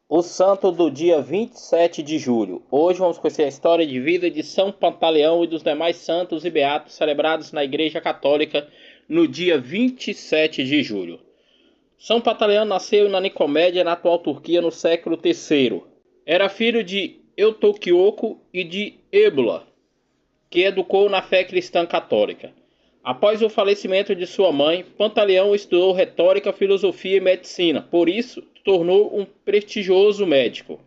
O santo do dia 27 de julho. Hoje vamos conhecer a história de vida de São Pantaleão e dos demais santos e beatos celebrados na Igreja Católica no dia 27 de julho. São Pantaleão nasceu na Nicomédia, na atual Turquia, no século III. Era filho de Eutokioco e de Ébula, que educou na fé cristã católica. Após o falecimento de sua mãe, Pantaleão estudou retórica, filosofia e medicina, por isso tornou um prestigioso médico.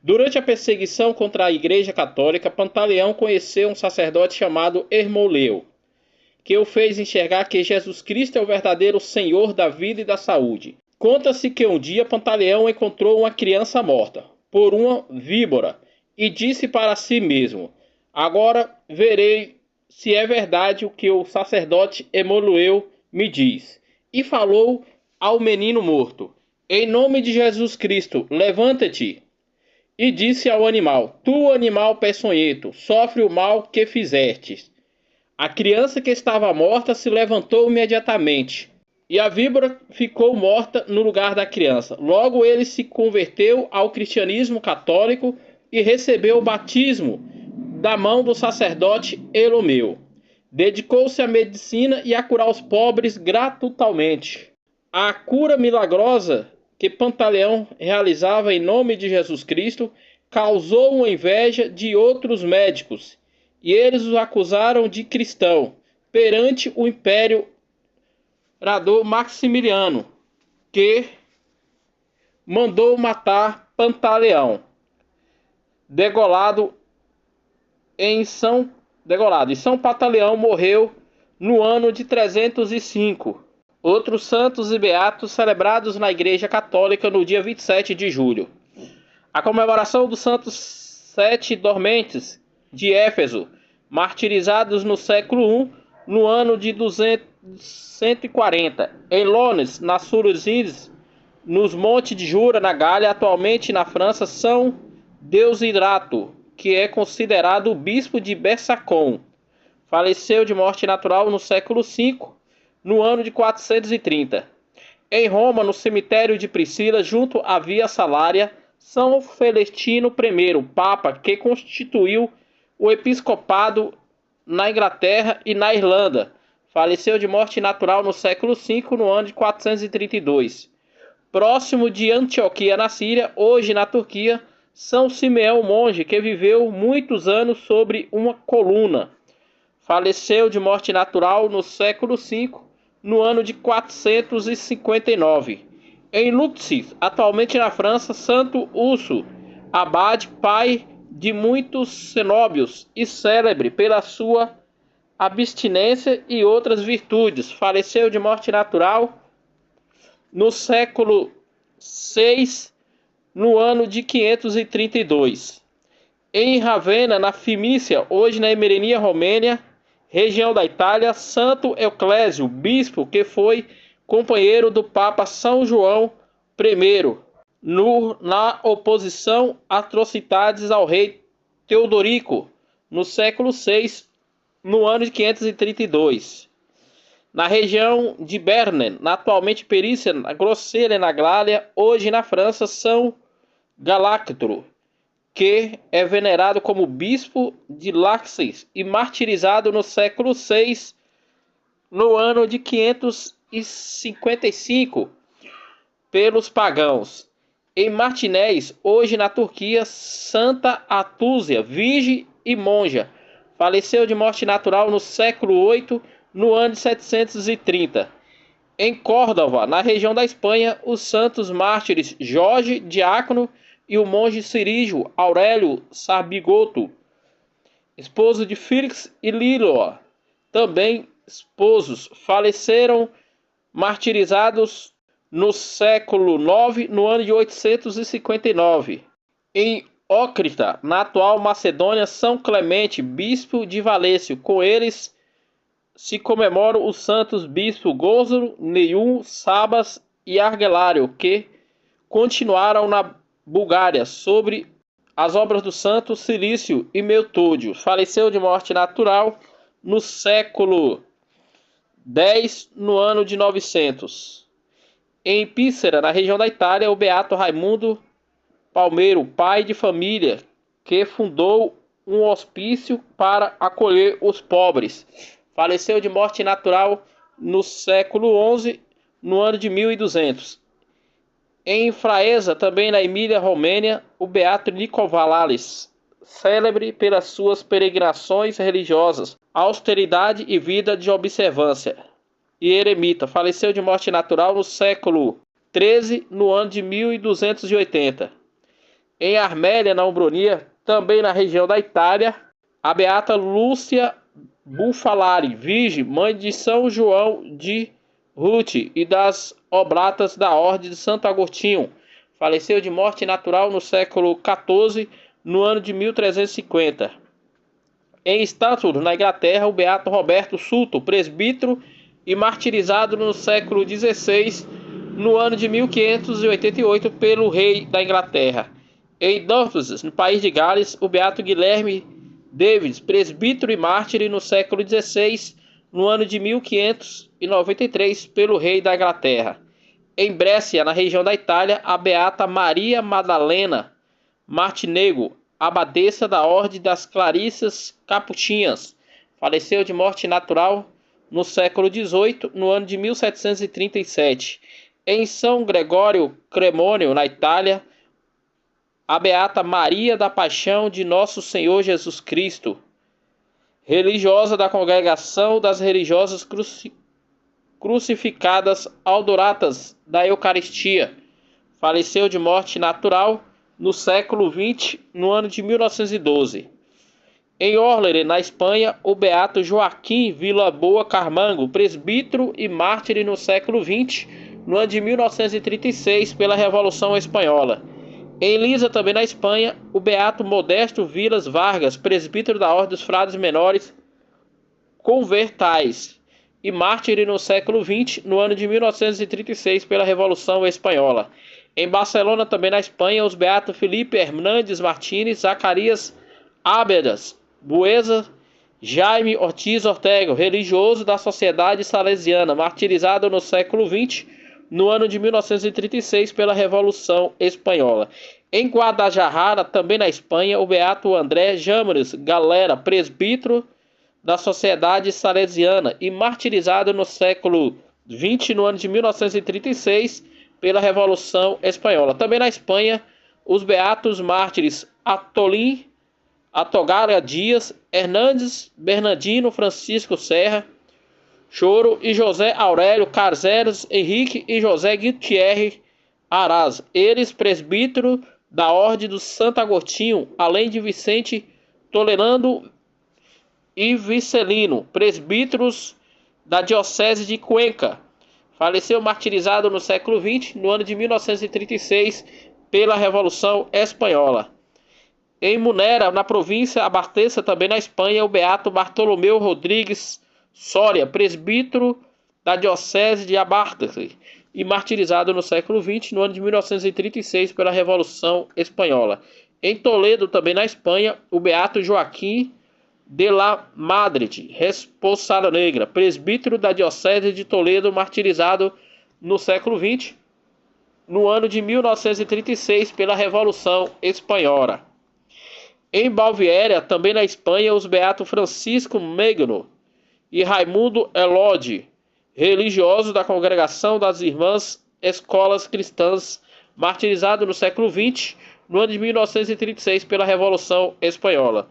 Durante a perseguição contra a Igreja Católica, Pantaleão conheceu um sacerdote chamado Hermoleu, que o fez enxergar que Jesus Cristo é o verdadeiro Senhor da vida e da saúde. Conta-se que um dia Pantaleão encontrou uma criança morta por uma víbora e disse para si mesmo: "Agora verei se é verdade o que o sacerdote Hermoleu me diz." E falou ao menino morto: "Em nome de Jesus Cristo, levanta-te." E disse ao animal: "Tu, animal peçonhento, sofre o mal que fizestes." A criança que estava morta se levantou imediatamente, e a víbora ficou morta no lugar da criança. Logo ele se converteu ao cristianismo católico e recebeu o batismo da mão do sacerdote Hermoleu. Dedicou-se à medicina e a curar os pobres gratuitamente. A cura milagrosa que Pantaleão realizava em nome de Jesus Cristo causou uma inveja de outros médicos, e eles o acusaram de cristão perante o imperador Maximiliano, que mandou matar Pantaleão, degolado. E São Pantaleão morreu no ano de 305. Outros santos e beatos celebrados na Igreja Católica no dia 27 de julho. A comemoração dos santos sete dormentes de Éfeso, martirizados no século I, no ano de 240. Em Lones, na Surzis, nos Montes de Jura, na Gália, atualmente na França, São Deusidrato, que é considerado o bispo de Bersacon. Faleceu de morte natural no século V, no ano de 430. Em Roma, no cemitério de Priscila, junto à Via Salária, São Celestino I, Papa, que constituiu o episcopado na Inglaterra e na Irlanda. Faleceu de morte natural no século V, no ano de 432. Próximo de Antioquia, na Síria, hoje na Turquia, São Simeão Monge, que viveu muitos anos sobre uma coluna. Faleceu de morte natural no século V, no ano de 459. Em Luxis, atualmente na França, Santo Urso, abade, pai de muitos cenóbios e célebre pela sua abstinência e outras virtudes, faleceu de morte natural no século VI, no ano de 532. Em Ravenna, na Fimícia, hoje na Emília-Romênia, região da Itália, Santo Euclésio, bispo, que foi companheiro do Papa São João I, na oposição atrocidades ao rei Teodorico, no século VI, no ano de 532. Na região de Berne, na atualmente Perícia, na Grosselia, na Gália, hoje na França, São Galactro, que é venerado como bispo de Laxis e martirizado no século VI, no ano de 555, pelos pagãos. Em Martinez, hoje na Turquia, Santa Atúzia, virgem e monja, faleceu de morte natural no século VIII, no ano de 730. Em Córdoba, na região da Espanha, os santos mártires Jorge, diácono, e o monge cirígio Aurélio Sarbigoto, esposo de Félix e Líloa, também esposos, faleceram martirizados no século IX, no ano de 859. Em Ócrita, na atual Macedônia, São Clemente, bispo de Valécio. Com eles se comemoram os santos bispos Gózalo, Neum, Sabas e Argelário, que continuaram na Bulgária, sobre as obras do santo Cilício e Metôdio. Faleceu de morte natural no século X, no ano de 900. Em Pícera, na região da Itália, o beato Raimundo Palmeiro, pai de família, que fundou um hospício para acolher os pobres. Faleceu de morte natural no século XI, no ano de 1200. Em Fraesa, também na Emília-Romênia, o beato Nicovalales, célebre pelas suas peregrinações religiosas, austeridade e vida de observância, e eremita, faleceu de morte natural no século XIII, no ano de 1280. Em Armélia, na Umbronia, também na região da Itália, a beata Lúcia Bufalari, virgem, mãe de São João de Ruth e das oblatas da Ordem de Santo Agostinho, faleceu de morte natural no século XIV, no ano de 1350. Em Stanford, na Inglaterra, o beato Roberto Sutton, presbítero e martirizado no século XVI, no ano de 1588, pelo rei da Inglaterra. Em Dumfries, no país de Gales, o beato Guilherme Davids, presbítero e mártir no século XVI, no ano de 1593, pelo rei da Inglaterra. Em Brescia, na região da Itália, a beata Maria Madalena Martinego, abadesa da Ordem das Clarissas Capuchinhas, faleceu de morte natural no século XVIII, no ano de 1737. Em São Gregório Cremônio, na Itália, a beata Maria da Paixão de Nosso Senhor Jesus Cristo, religiosa da Congregação das Religiosas Crucificadas Adoratas da Eucaristia, faleceu de morte natural no século XX, no ano de 1912. Em Orleans, na Espanha, o beato Joaquim Vilaboa Carmango, presbítero e mártir no século XX, no ano de 1936, pela Revolução Espanhola. Em Lisa, também na Espanha, o beato Modesto Vilas Vargas, presbítero da Ordem dos Frades Menores Convertais e mártir no século XX, no ano de 1936, pela Revolução Espanhola. Em Barcelona, também na Espanha, os beatos Felipe Hernández Martínez, Zacarias Ábedas Buesa, Jaime Ortiz Ortega, religioso da Sociedade Salesiana, martirizado no século XX, no ano de 1936, pela Revolução Espanhola. Em Guadalajara, também na Espanha, o beato André Jâmeres Galera, presbítero da Sociedade Salesiana e martirizado no século XX, no ano de 1936, pela Revolução Espanhola. Também na Espanha, os beatos mártires Atogara Dias, Hernandes Bernardino Francisco Serra Choro e José Aurélio Carzeres Henrique e José Gutierre Araz, eles presbítero da Ordem do Santo Agostinho, além de Vicente Tolerando e Vicelino, presbíteros da Diocese de Cuenca. Faleceu martirizado no século XX, no ano de 1936, pela Revolução Espanhola. Em Munera, na província Abartesa, também na Espanha, o beato Bartolomeu Rodrigues Soria, presbítero da Diocese de Abartesa e martirizado no século XX, no ano de 1936, pela Revolução Espanhola. Em Toledo, também na Espanha, o beato Joaquim de la Madrid Resposada Negra, presbítero da Diocese de Toledo, martirizado no século XX, no ano de 1936, pela Revolução Espanhola. Em Baviera, também na Espanha, os beatos Francisco Megno e Raimundo Elode, religiosos da Congregação das Irmãs Escolas Cristãs, martirizado no século XX, no ano de 1936, pela Revolução Espanhola.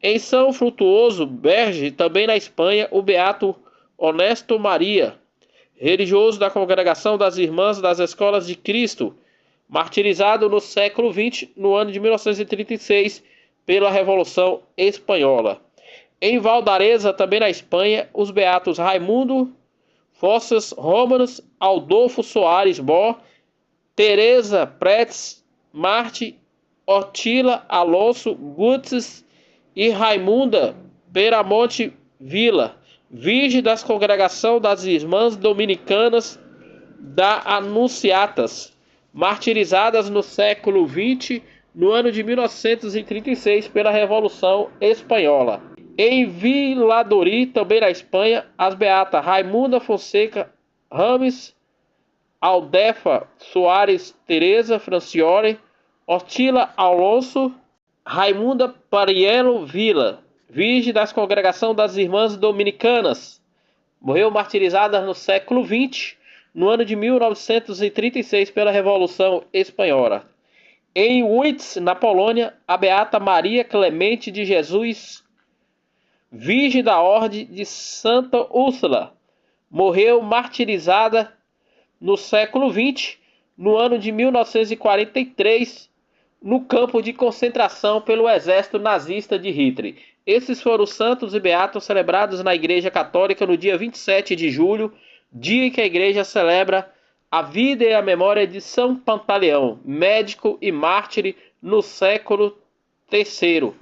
Em São Frutuoso Berge, também na Espanha, o beato Honesto Maria, religioso da Congregação das Irmãs das Escolas de Cristo, martirizado no século XX, no ano de 1936, pela Revolução Espanhola. Em Valdareza, também na Espanha, os beatos Raimundo Fossas Romanos, Aldolfo Soares Bó, Teresa Pretz, Marte, Ortila Alonso Gutses e Raimunda Peramonte Vila, virgem das Congregação das Irmãs Dominicanas da Anunciatas, martirizadas no século XX, no ano de 1936, pela Revolução Espanhola. Em Viladori, também na Espanha, as beatas Raimunda Fonseca Rames, Aldefa Soares Teresa Francione, Ortila Alonso, Raimunda Pariello Villa, virgem das Congregação das Irmãs Dominicanas, morreu martirizada no século XX, no ano de 1936 pela Revolução Espanhola. Em Łódź, na Polônia, a beata Maria Clemente de Jesus, virgem da Ordem de Santa Úrsula, morreu martirizada no século XX, no ano de 1943, no campo de concentração pelo exército nazista de Hitler. Esses foram os santos e beatos celebrados na Igreja Católica no dia 27 de julho, dia em que a Igreja celebra a vida e a memória de São Pantaleão, médico e mártir no século III.